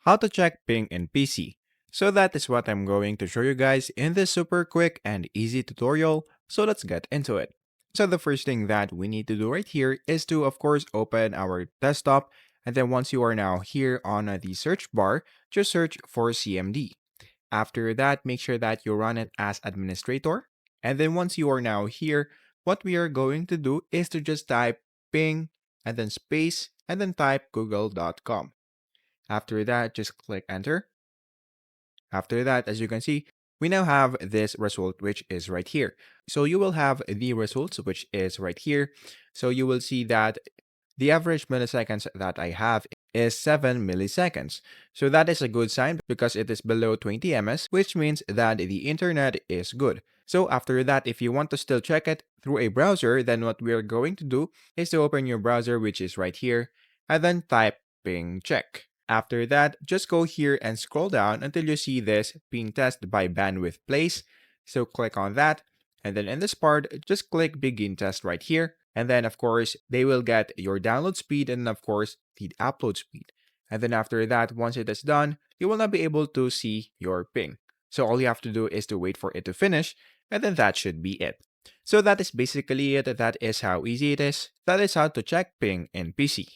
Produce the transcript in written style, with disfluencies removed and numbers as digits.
how to check ping in PC. So that is what I'm going to show you guys in this super quick and easy tutorial. So let's get into it. So the first thing that we need to do right here is to of course open our desktop, and then once you are now here on the search bar, just search for CMD. After that, make sure that you run it as administrator. And then once you are now here, what we are going to do is to just type ping and then space and then type google.com. After that, just click enter. After that, as you can see, we now have this result, which is right here. So you will have the results, which is right here. So you will see that the average milliseconds that I have is 7 milliseconds. So that is a good sign because it is below 20 ms, which means that the internet is good. So after that, if you want to still check it through a browser, then what we're going to do is to open your browser, which is right here, and then type ping check. After that, just go here and scroll down until you see this ping test by bandwidth place. So click on that. And then in this part, just click begin test right here. And then of course, they will get your download speed and of course, the upload speed. And then after that, once it is done, you will not be able to see your ping. So all you have to do is to wait for it to finish, and then that should be it. So that is basically it. That is how easy it is. That is how to check ping in PC.